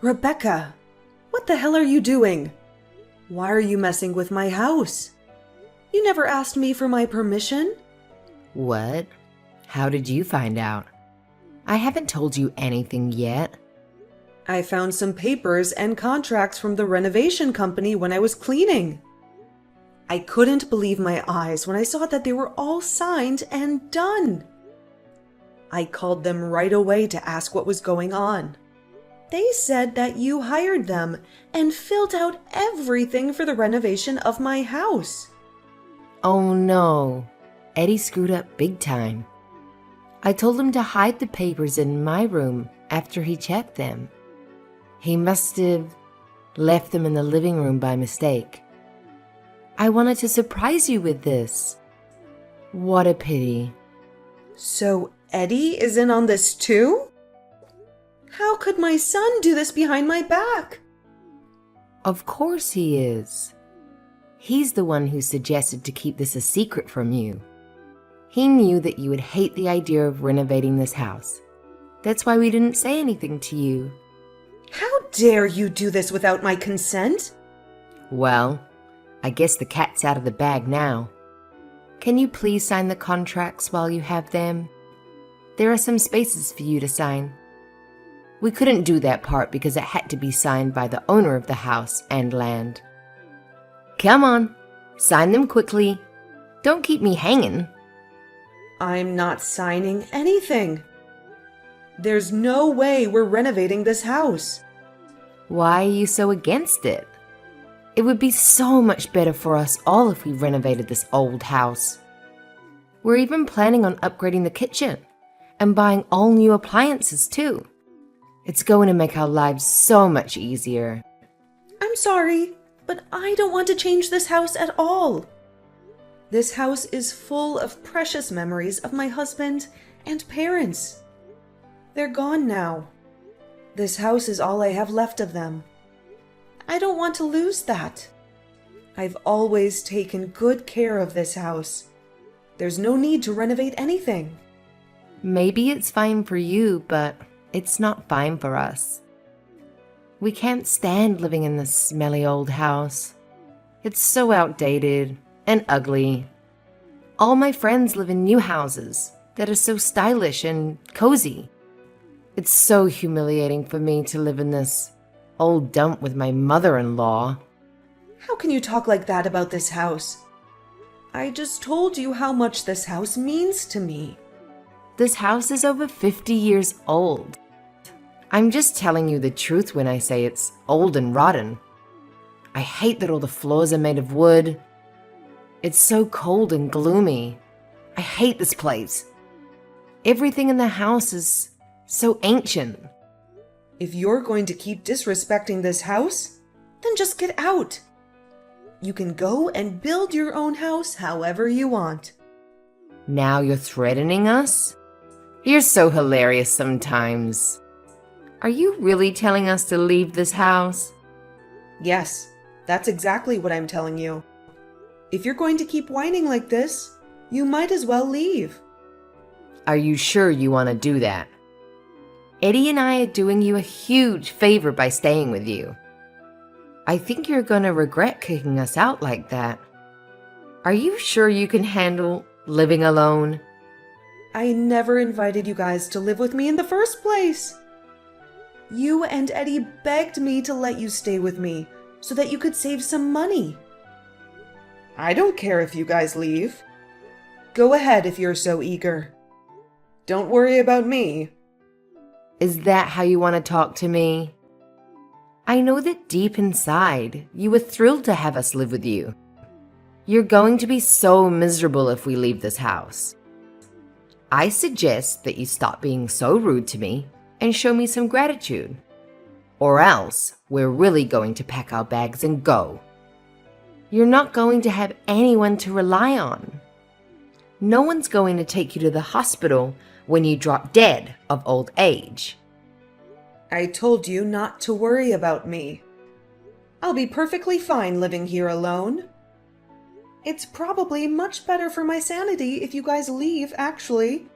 Rebecca, what the hell are you doing? Why are you messing with my house? You never asked me for my permission? What? How did you find out? I haven't told you anything yet. I found some papers and contracts from the renovation company when I was cleaning. I couldn't believe my eyes when I saw that they were all signed and done. I called them right away to ask what was going on. They said that you hired them and filled out everything for the renovation of my house. Oh no, Eddie screwed up big time. I told him to hide the papers in my room after he checked them. He must have left them in the living room by mistake. I wanted to surprise you with this. What a pity. So Eddie is in on this too? How could my son do this behind my back? Of course he is. He's the one who suggested to keep this a secret from you. He knew that you would hate the idea of renovating this house. That's why we didn't say anything to you. How dare you do this without my consent? Well, I guess the cat's out of the bag now. Can you please sign the contracts while you have them? There are some spaces for you to sign. We couldn't do that part because it had to be signed by the owner of the house and land. Come on, sign them quickly. Don't keep me hanging. I'm not signing anything. There's no way we're renovating this house. Why are you so against it? It would be so much better for us all if we renovated this old house. We're even planning on upgrading the kitchen and buying all new appliances too. It's going to make our lives so much easier. I'm sorry, but I don't want to change this house at all. This house is full of precious memories of my husband and parents. They're gone now. This house is all I have left of them. I don't want to lose that. I've always taken good care of this house. There's no need to renovate anything. Maybe it's fine for you, but it's not fine for us. We can't stand living in this smelly old house. It's so outdated and ugly. All my friends live in new houses that are so stylish and cozy. It's so humiliating for me to live in this old dump with my mother-in-law. How can you talk like that about this house? I just told you how much this house means to me. This house is over 50 years old. I'm just telling you the truth when I say it's old and rotten. I hate that all the floors are made of wood. It's so cold and gloomy. I hate this place. Everything in the house is so ancient. If you're going to keep disrespecting this house, then just get out. You can go and build your own house however you want. Now you're threatening us? You're so hilarious sometimes. Are you really telling us to leave this house? Yes, that's exactly what I'm telling you. If you're going to keep whining like this, you might as well leave. Are you sure you want to do that? Eddie and I are doing you a huge favor by staying with you. I think you're going to regret kicking us out like that. Are you sure you can handle living alone? I never invited you guys to live with me in the first place. You and Eddie begged me to let you stay with me so that you could save some money. I don't care if you guys leave. Go ahead if you're so eager. Don't worry about me. Is that how you want to talk to me? I know that deep inside, you were thrilled to have us live with you. You're going to be so miserable if we leave this house. I suggest that you stop being so rude to me and show me some gratitude. Or else, we're really going to pack our bags and go. You're not going to have anyone to rely on. No one's going to take you to the hospital when you drop dead of old age. I told you not to worry about me. I'll be perfectly fine living here alone. It's probably much better for my sanity if you guys leave, actually.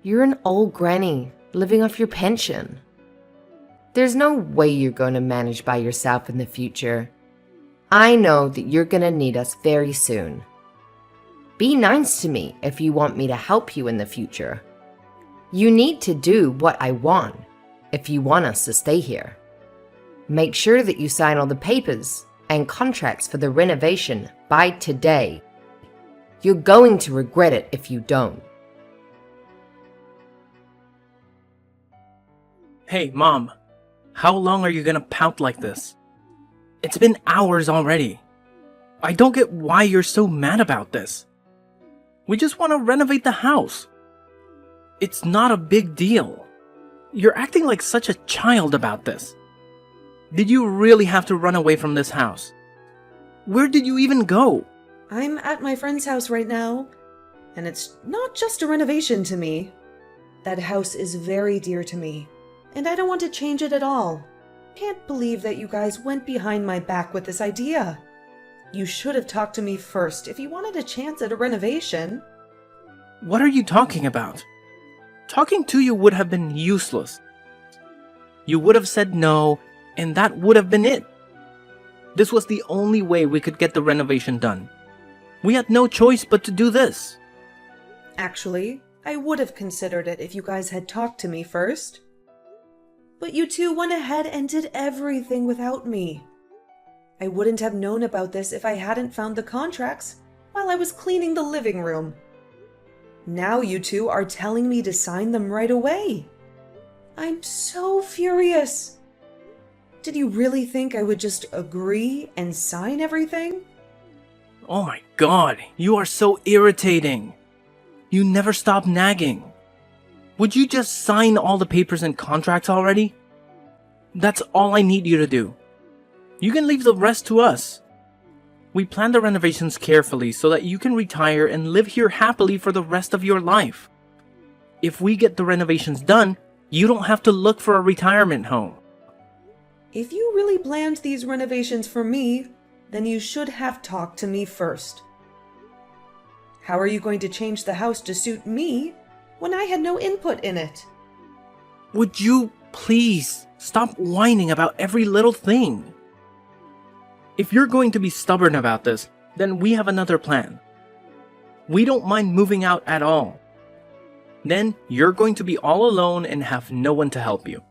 You're an old granny living off your pension. There's no way you're going to manage by yourself in the future. I know that you're going to need us very soon. Be nice to me if you want me to help you in the future. You need to do what I want if you want us to stay here. Make sure that you sign all the papers and contracts for the renovation by today. You're going to regret it if you don't. Hey, Mom. How long are you gonna pout like this? It's been hours already. I don't get why you're so mad about this. We just want to renovate the house. It's not a big deal. You're acting like such a child about this. Did you really have to run away from this house? Where did you even go? I'm at my friend's house right now, and it's not just a renovation to me. That house is very dear to me, and I don't want to change it at all. Can't believe that you guys went behind my back with this idea. You should have talked to me first if you wanted a chance at a renovation. What are you talking about? Talking to you would have been useless. You would have said no, and that would have been it. This was the only way we could get the renovation done. We had no choice but to do this. Actually, I would have considered it if you guys had talked to me first. But you two went ahead and did everything without me. I wouldn't have known about this if I hadn't found the contracts while I was cleaning the living room. Now you two are telling me to sign them right away. I'm so furious. Did you really think I would just agree and sign everything? Oh my god, you are so irritating. You never stop nagging. Would you just sign all the papers and contracts already? That's all I need you to do. You can leave the rest to us. We planned the renovations carefully so that you can retire and live here happily for the rest of your life. If we get the renovations done, you don't have to look for a retirement home. If you really planned these renovations for me, then you should have talked to me first. How are you going to change the house to suit me when I had no input in it? Would you please stop whining about every little thing? If you're going to be stubborn about this, then we have another plan. We don't mind moving out at all. Then you're going to be all alone and have no one to help you.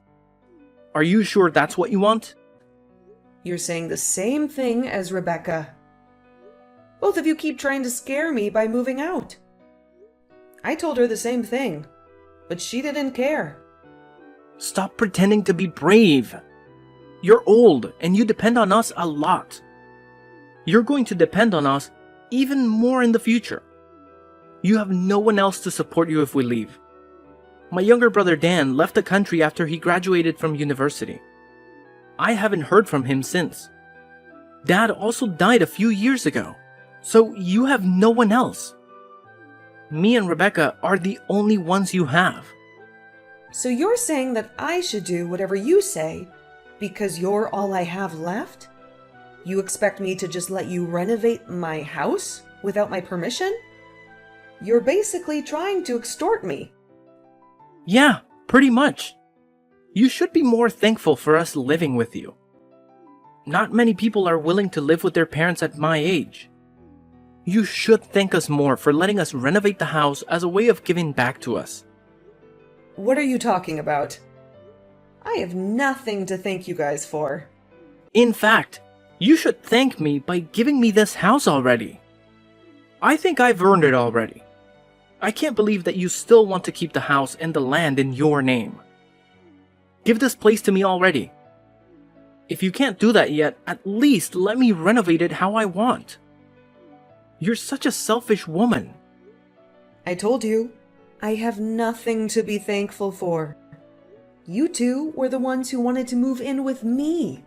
Are you sure that's what you want? You're saying the same thing as Rebecca. Both of you keep trying to scare me by moving out. I told her the same thing, but she didn't care. Stop pretending to be brave. You're old and you depend on us a lot. You're going to depend on us even more in the future. You have no one else to support you if we leave. My younger brother Dan left the country after he graduated from university. I haven't heard from him since. Dad also died a few years ago, so you have no one else. Me and Rebecca are the only ones you have. So you're saying that I should do whatever you say because you're all I have left? You expect me to just let you renovate my house without my permission? You're basically trying to extort me. Yeah, pretty much. You should be more thankful for us living with you. Not many people are willing to live with their parents at my age. You should thank us more for letting us renovate the house as a way of giving back to us. What are you talking about? I have nothing to thank you guys for. In fact, you should thank me by giving me this house already. I think I've earned it already. I can't believe that you still want to keep the house and the land in your name. Give this place to me already. If you can't do that yet, at least let me renovate it how I want. You're such a selfish woman. I told you, I have nothing to be thankful for. You two were the ones who wanted to move in with me.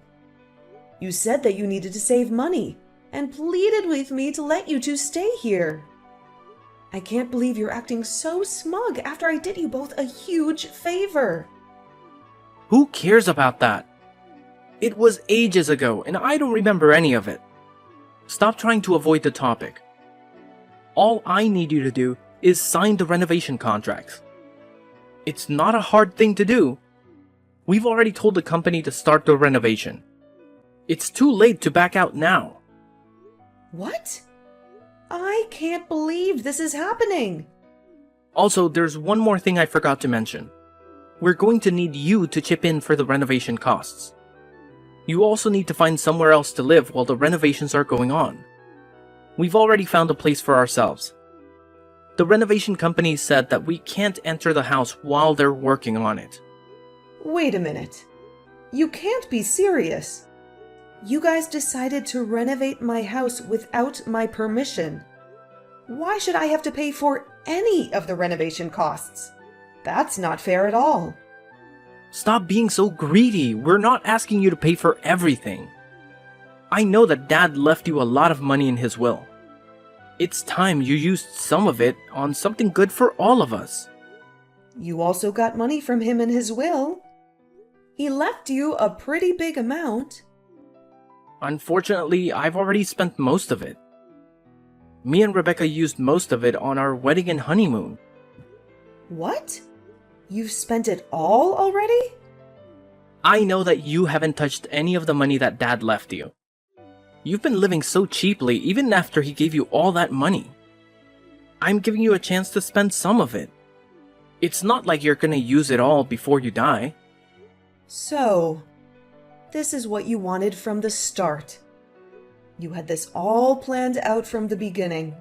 You said that you needed to save money and pleaded with me to let you two stay here. I can't believe you're acting so smug after I did you both a huge favor. Who cares about that? It was ages ago and I don't remember any of it. Stop trying to avoid the topic. All I need you to do is sign the renovation contracts. It's not a hard thing to do. We've already told the company to start the renovation. It's too late to back out now. What? I can't believe this is happening. Also, there's one more thing I forgot to mention. We're going to need you to chip in for the renovation costs. You also need to find somewhere else to live while the renovations are going on. We've already found a place for ourselves. The renovation company said that we can't enter the house while they're working on it. Wait a minute. You can't be serious. You guys decided to renovate my house without my permission. Why should I have to pay for any of the renovation costs? That's not fair at all. Stop being so greedy. We're not asking you to pay for everything. I know that Dad left you a lot of money in his will. It's time you used some of it on something good for all of us. You also got money from him in his will. He left you a pretty big amount. Unfortunately, I've already spent most of it. Me and Rebecca used most of it on our wedding and honeymoon. What? You've spent it all already? I know that you haven't touched any of the money that Dad left you. You've been living so cheaply even after he gave you all that money. I'm giving you a chance to spend some of it. It's not like you're gonna use it all before you die. So, this is what you wanted from the start. You had this all planned out from the beginning.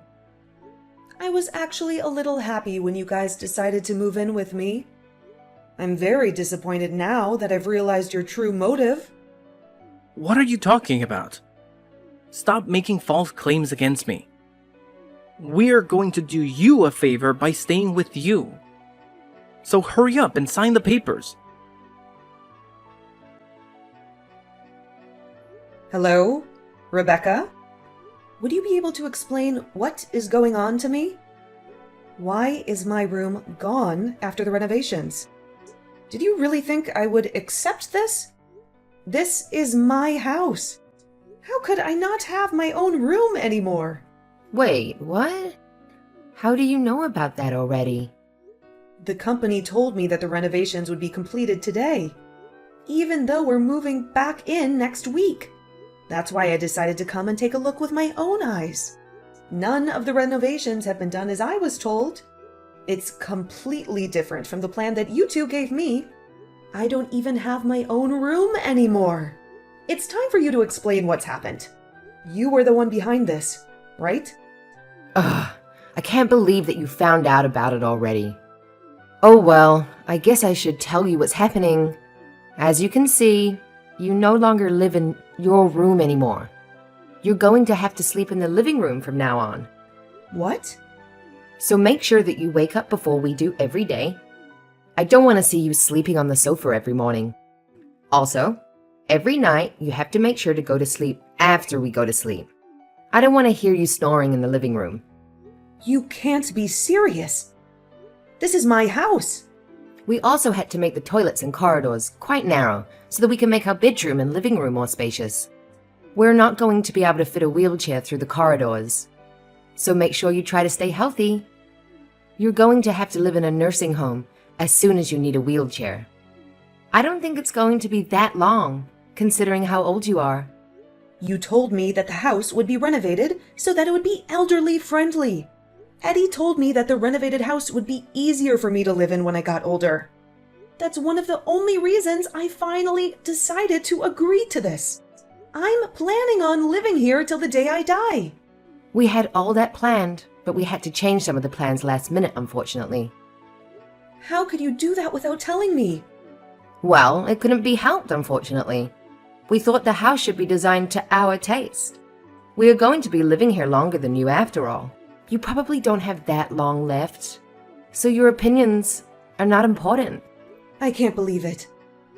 I was actually a little happy when you guys decided to move in with me. I'm very disappointed now that I've realized your true motive. What are you talking about? Stop making false claims against me. We're going to do you a favor by staying with you. So hurry up and sign the papers. Hello? Rebecca? Would you be able to explain what is going on to me? Why is my room gone after the renovations? Did you really think I would accept this? This is my house. How could I not have my own room anymore? Wait, what? How do you know about that already? The company told me that the renovations would be completed today, even though we're moving back in next week. That's why I decided to come and take a look with my own eyes. None of the renovations have been done as I was told. It's completely different from the plan that you two gave me. I don't even have my own room anymore. It's time for you to explain what's happened. You were the one behind this, right? Ugh, I can't believe that you found out about it already. Oh well, I guess I should tell you what's happening. As you can see, you no longer live in your room anymore. You're going to have to sleep in the living room from now on. What? So make sure that you wake up before we do every day. I don't want to see you sleeping on the sofa every morning. Also, every night you have to make sure to go to sleep after we go to sleep. I don't want to hear you snoring in the living room. You can't be serious. This is my house. We also had to make the toilets and corridors quite narrow so that we can make our bedroom and living room more spacious. We're not going to be able to fit a wheelchair through the corridors. So make sure you try to stay healthy. You're going to have to live in a nursing home as soon as you need a wheelchair. I don't think it's going to be that long, considering how old you are. You told me that the house would be renovated so that it would be elderly friendly. Eddie told me that the renovated house would be easier for me to live in when I got older. That's one of the only reasons I finally decided to agree to this. I'm planning on living here till the day I die. We had all that planned, but we had to change some of the plans last minute, unfortunately. How could you do that without telling me? Well, it couldn't be helped, unfortunately. We thought the house should be designed to our taste. We are going to be living here longer than you after all. You probably don't have that long left, so your opinions are not important. I can't believe it.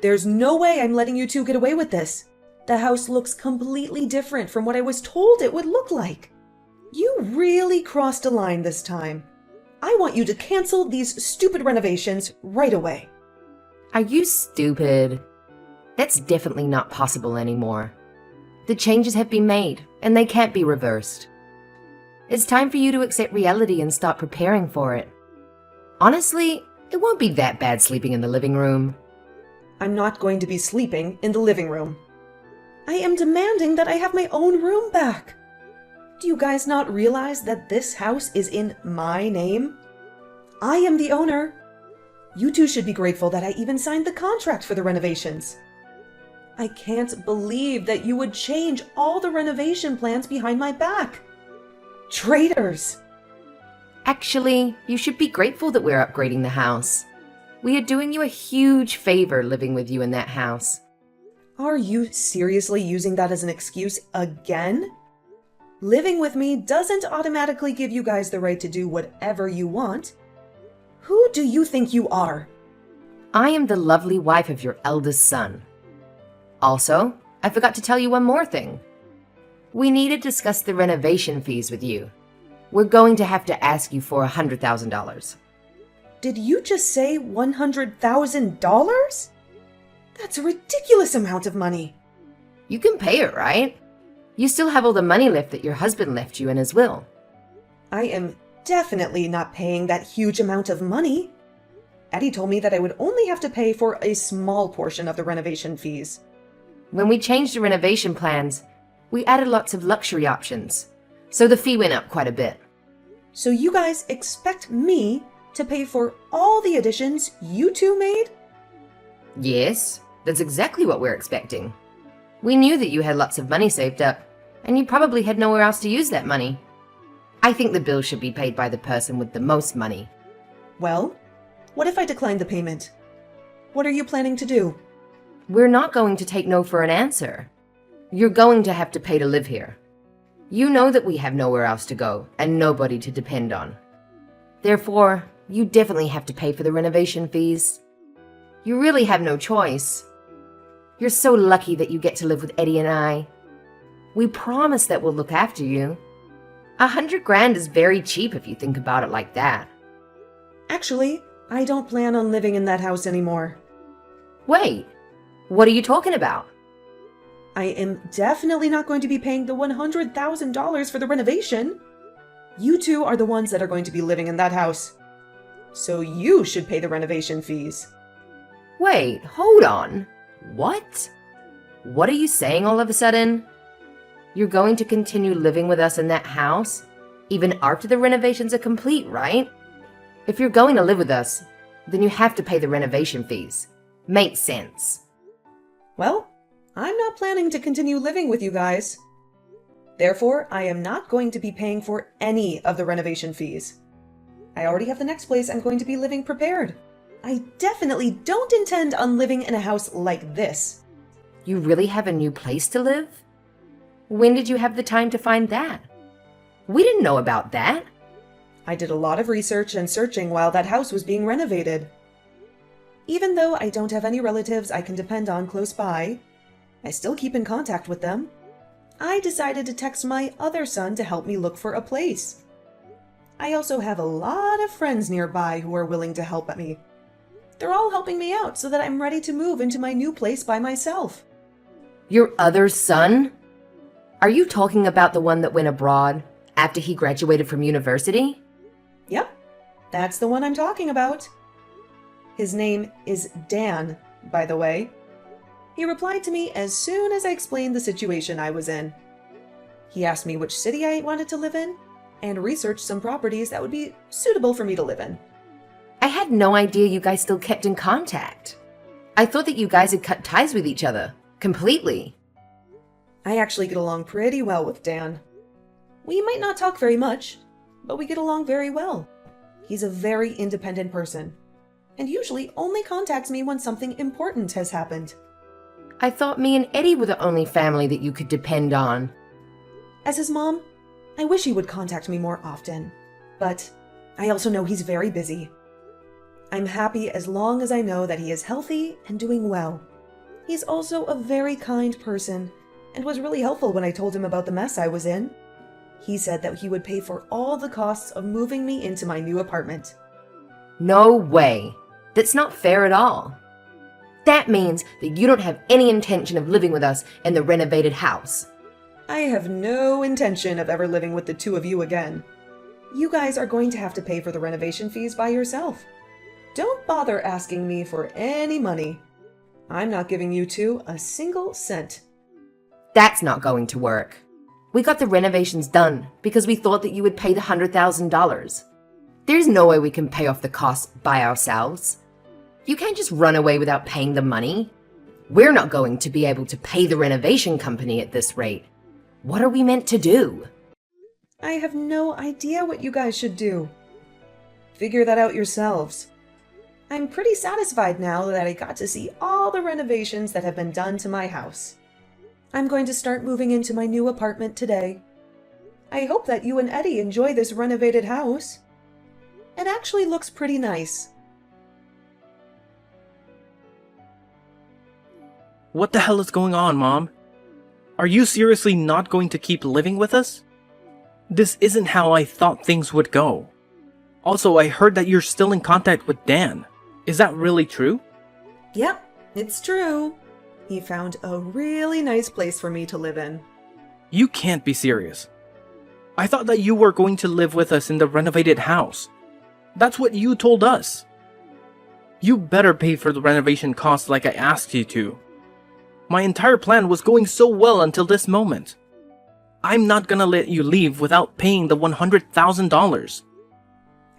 There's no way I'm letting you two get away with this. The house looks completely different from what I was told it would look like. You really crossed a line this time. I want you to cancel these stupid renovations right away. Are you stupid? That's definitely not possible anymore. The changes have been made, and they can't be reversed. It's time for you to accept reality and start preparing for it. Honestly, it won't be that bad sleeping in the living room. I'm not going to be sleeping in the living room. I am demanding that I have my own room back. Do you guys not realize that this house is in my name? I am the owner. You two should be grateful that I even signed the contract for the renovations. I can't believe that you would change all the renovation plans behind my back. Traitors! Actually, you should be grateful that we're upgrading the house. We are doing you a huge favor living with you in that house. Are you seriously using that as an excuse again? Living with me doesn't automatically give you guys the right to do whatever you want. Who do you think you are? I am the lovely wife of your eldest son. Also, I forgot to tell you one more thing. We need to discuss the renovation fees with you. We're going to have to ask you for $100,000. Did you just say $100,000? That's a ridiculous amount of money. You can pay it, right? You still have all the money left that your husband left you in his will. I am definitely not paying that huge amount of money. Eddie told me that I would only have to pay for a small portion of the renovation fees. When we changed the renovation plans, we added lots of luxury options, so the fee went up quite a bit. So you guys expect me to pay for all the additions you two made? Yes, that's exactly what we're expecting. We knew that you had lots of money saved up, and you probably had nowhere else to use that money. I think the bill should be paid by the person with the most money. Well, what if I decline the payment? What are you planning to do? We're not going to take no for an answer. You're going to have to pay to live here. You know that we have nowhere else to go and nobody to depend on. Therefore, you definitely have to pay for the renovation fees. You really have no choice. You're so lucky that you get to live with Eddie and I. We promise that we'll look after you. $100,000 is very cheap if you think about it like that. Actually, I don't plan on living in that house anymore. Wait, what are you talking about? I am definitely not going to be paying the $100,000 for the renovation. You two are the ones that are going to be living in that house. So you should pay the renovation fees. Wait, hold on. What? What are you saying all of a sudden? You're going to continue living with us in that house, even after the renovations are complete, right? If you're going to live with us, then you have to pay the renovation fees. Makes sense. Well, I'm not planning to continue living with you guys. Therefore, I am not going to be paying for any of the renovation fees. I already have the next place I'm going to be living prepared. I definitely don't intend on living in a house like this. You really have a new place to live? When did you have the time to find that? We didn't know about that. I did a lot of research and searching while that house was being renovated. Even though I don't have any relatives I can depend on close by, I still keep in contact with them. I decided to text my other son to help me look for a place. I also have a lot of friends nearby who are willing to help me. They're all helping me out so that I'm ready to move into my new place by myself. Your other son? Are you talking about the one that went abroad after he graduated from university? Yep, that's the one I'm talking about. His name is Dan, by the way. He replied to me as soon as I explained the situation I was in. He asked me which city I wanted to live in, and researched some properties that would be suitable for me to live in. I had no idea you guys still kept in contact. I thought that you guys had cut ties with each other, completely. I actually get along pretty well with Dan. We might not talk very much, but we get along very well. He's a very independent person, and usually only contacts me when something important has happened. I thought me and Eddie were the only family that you could depend on. As his mom, I wish he would contact me more often, but I also know he's very busy. I'm happy as long as I know that he is healthy and doing well. He's also a very kind person and was really helpful when I told him about the mess I was in. He said that he would pay for all the costs of moving me into my new apartment. No way. That's not fair at all. That means that you don't have any intention of living with us in the renovated house. I have no intention of ever living with the two of you again. You guys are going to have to pay for the renovation fees by yourself. Don't bother asking me for any money. I'm not giving you two a single cent. That's not going to work. We got the renovations done because we thought that you would pay the $100,000. There's no way we can pay off the costs by ourselves. You can't just run away without paying the money. We're not going to be able to pay the renovation company at this rate. What are we meant to do? I have no idea what you guys should do. Figure that out yourselves. I'm pretty satisfied now that I got to see all the renovations that have been done to my house. I'm going to start moving into my new apartment today. I hope that you and Eddie enjoy this renovated house. It actually looks pretty nice. What the hell is going on, Mom? Are you seriously not going to keep living with us? This isn't how I thought things would go. Also, I heard that you're still in contact with Dan. Is that really true? Yep, it's true. He found a really nice place for me to live in. You can't be serious. I thought that you were going to live with us in the renovated house. That's what you told us. You better pay for the renovation costs like I asked you to. My entire plan was going so well until this moment. I'm not gonna let you leave without paying the $100,000.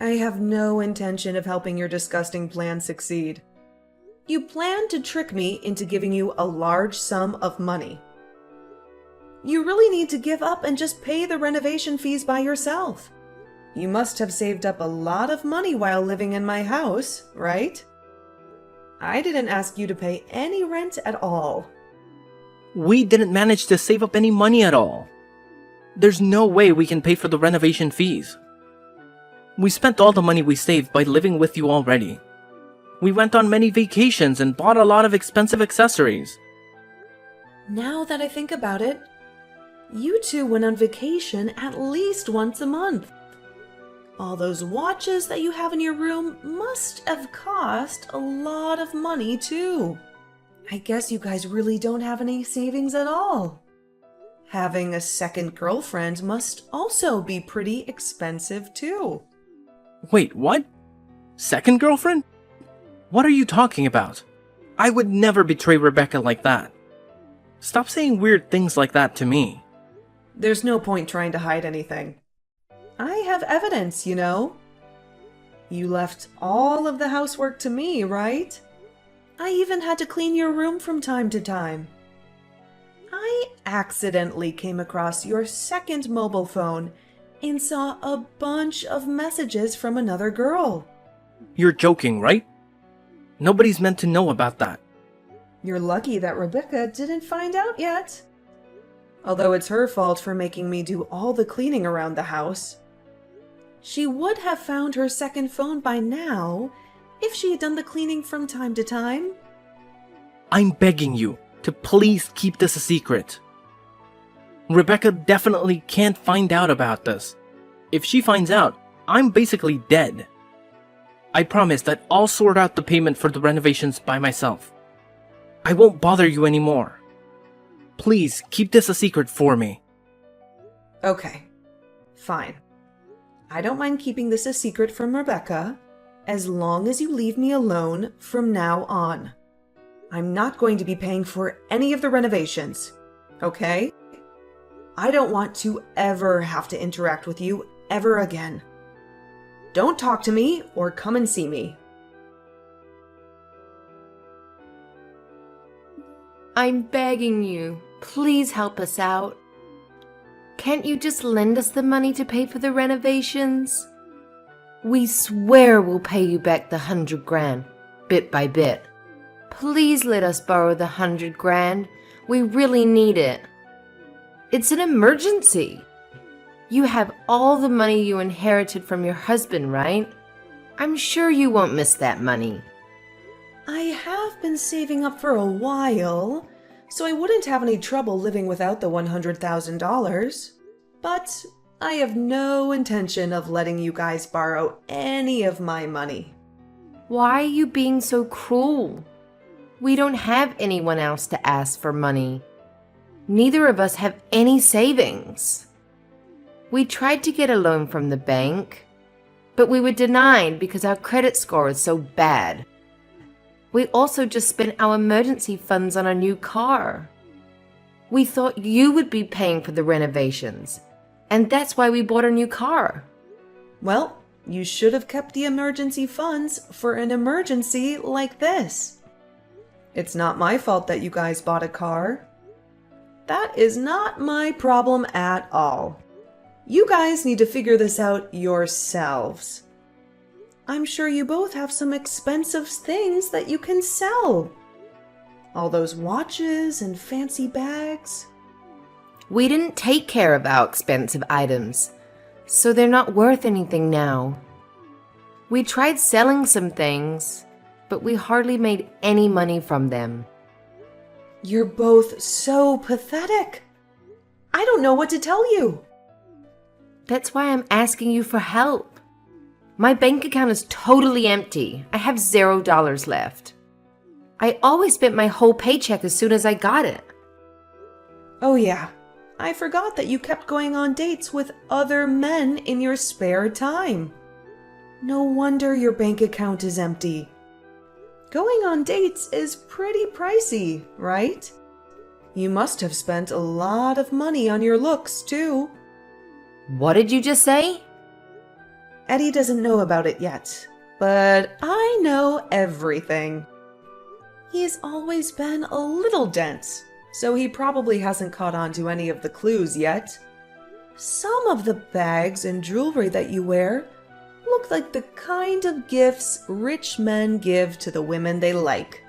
I have no intention of helping your disgusting plan succeed. You planned to trick me into giving you a large sum of money. You really need to give up and just pay the renovation fees by yourself. You must have saved up a lot of money while living in my house, right? I didn't ask you to pay any rent at all. We didn't manage to save up any money at all. There's no way we can pay for the renovation fees. We spent all the money we saved by living with you already. We went on many vacations and bought a lot of expensive accessories. Now that I think about it, you two went on vacation at least once a month. All those watches that you have in your room must have cost a lot of money too. I guess you guys really don't have any savings at all. Having a second girlfriend must also be pretty expensive too. Wait, what? Second girlfriend? What are you talking about? I would never betray Rebecca like that. Stop saying weird things like that to me. There's no point trying to hide anything. I have evidence, you know. You left all of the housework to me, right? I even had to clean your room from time to time. I accidentally came across your second mobile phone and saw a bunch of messages from another girl. You're joking, right? Nobody's meant to know about that. You're lucky that Rebecca didn't find out yet. Although it's her fault for making me do all the cleaning around the house. She would have found her second phone by now if she had done the cleaning from time to time. I'm begging you to please keep this a secret. Rebecca definitely can't find out about this. If she finds out, I'm basically dead. I promise that I'll sort out the payment for the renovations by myself. I won't bother you anymore. Please keep this a secret for me. Okay, fine. I don't mind keeping this a secret from Rebecca, as long as you leave me alone from now on. I'm not going to be paying for any of the renovations, okay? I don't want to ever have to interact with you ever again. Don't talk to me or come and see me. I'm begging you, please help us out. Can't you just lend us the money to pay for the renovations? We swear we'll pay you back the $100,000, bit by bit. Please let us borrow the $100,000. We really need it. It's an emergency. You have all the money you inherited from your husband, right? I'm sure you won't miss that money. I have been saving up for a while, so I wouldn't have any trouble living without the $100,000. But I have no intention of letting you guys borrow any of my money. Why are you being so cruel? We don't have anyone else to ask for money. Neither of us have any savings. We tried to get a loan from the bank, but we were denied because our credit score is so bad. We also just spent our emergency funds on a new car. We thought you would be paying for the renovations, and that's why we bought a new car. Well, you should have kept the emergency funds for an emergency like this. It's not my fault that you guys bought a car. That is not my problem at all. You guys need to figure this out yourselves. I'm sure you both have some expensive things that you can sell. All those watches and fancy bags. We didn't take care of our expensive items, so they're not worth anything now. We tried selling some things, but we hardly made any money from them. You're both so pathetic. I don't know what to tell you. That's why I'm asking you for help. My bank account is totally empty. I have $0 left. I always spent my whole paycheck as soon as I got it. Oh yeah, I forgot that you kept going on dates with other men in your spare time. No wonder your bank account is empty. Going on dates is pretty pricey, right? You must have spent a lot of money on your looks, too. What did you just say? Eddie doesn't know about it yet, but I know everything. He's always been a little dense, so he probably hasn't caught on to any of the clues yet. Some of the bags and jewelry that you wear look like the kind of gifts rich men give to the women they like.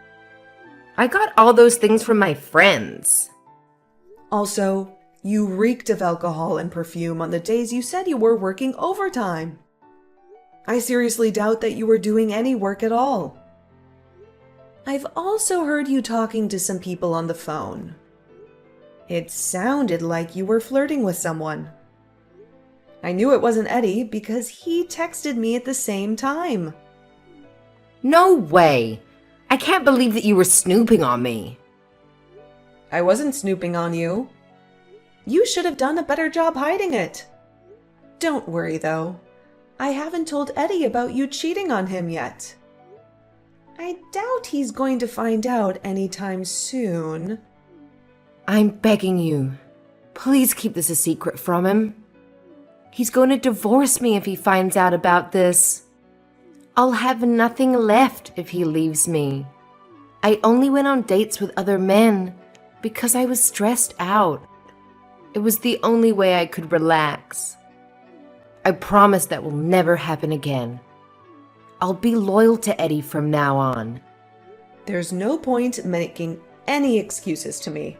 I got all those things from my friends. Also, you reeked of alcohol and perfume on the days you said you were working overtime. I seriously doubt that you were doing any work at all. I've also heard you talking to some people on the phone. It sounded like you were flirting with someone. I knew it wasn't Eddie because he texted me at the same time. No way. I can't believe that you were snooping on me. I wasn't snooping on you. You should have done a better job hiding it. Don't worry, though. I haven't told Eddie about you cheating on him yet. I doubt he's going to find out anytime soon. I'm begging you. Please keep this a secret from him. He's going to divorce me if he finds out about this. I'll have nothing left if he leaves me. I only went on dates with other men because I was stressed out. It was the only way I could relax. I promise that will never happen again. I'll be loyal to Eddie from now on. There's no point making any excuses to me.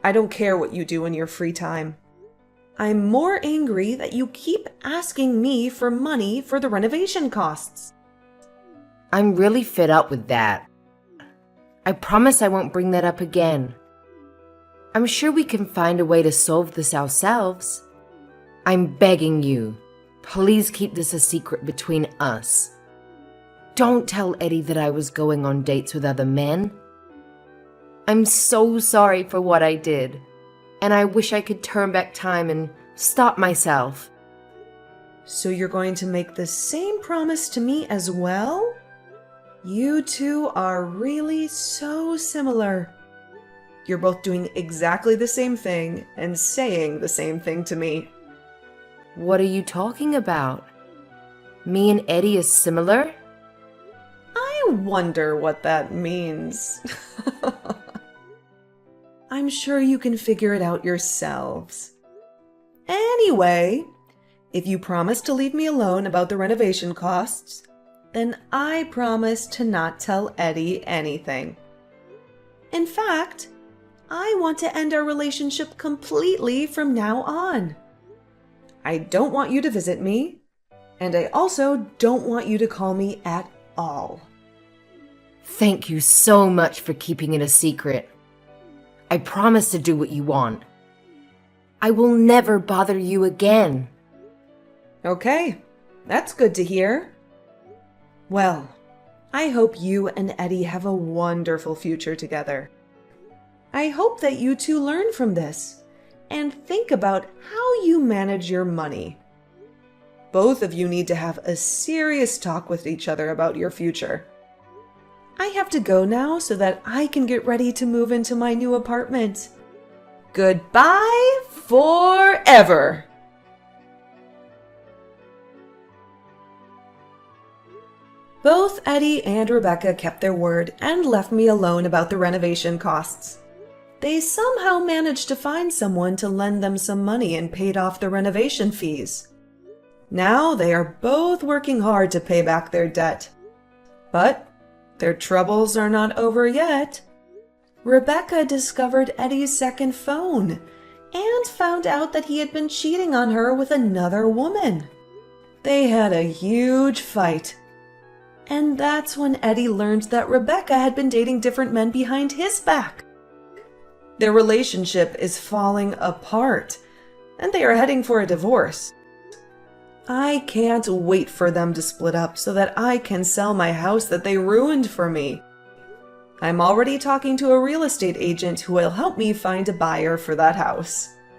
I don't care what you do in your free time. I'm more angry that you keep asking me for money for the renovation costs. I'm really fed up with that. I promise I won't bring that up again. I'm sure we can find a way to solve this ourselves. I'm begging you, please keep this a secret between us. Don't tell Eddie that I was going on dates with other men. I'm so sorry for what I did, and I wish I could turn back time and stop myself. So you're going to make the same promise to me as well? You two are really so similar. You're both doing exactly the same thing and saying the same thing to me. What are you talking about? Me and Eddie is similar? I wonder what that means. I'm sure you can figure it out yourselves. Anyway, if you promise to leave me alone about the renovation costs, then I promise to not tell Eddie anything. In fact, I want to end our relationship completely from now on. I don't want you to visit me, and I also don't want you to call me at all. Thank you so much for keeping it a secret. I promise to do what you want. I will never bother you again. Okay, that's good to hear. Well, I hope you and Eddie have a wonderful future together. I hope that you two learn from this and think about how you manage your money. Both of you need to have a serious talk with each other about your future. I have to go now so that I can get ready to move into my new apartment. Goodbye forever! Both Eddie and Rebecca kept their word and left me alone about the renovation costs. They somehow managed to find someone to lend them some money and paid off the renovation fees. Now they are both working hard to pay back their debt. But their troubles are not over yet. Rebecca discovered Eddie's second phone and found out that he had been cheating on her with another woman. They had a huge fight. And that's when Eddie learned that Rebecca had been dating different men behind his back. Their relationship is falling apart, and they are heading for a divorce. I can't wait for them to split up so that I can sell my house that they ruined for me. I'm already talking to a real estate agent who will help me find a buyer for that house.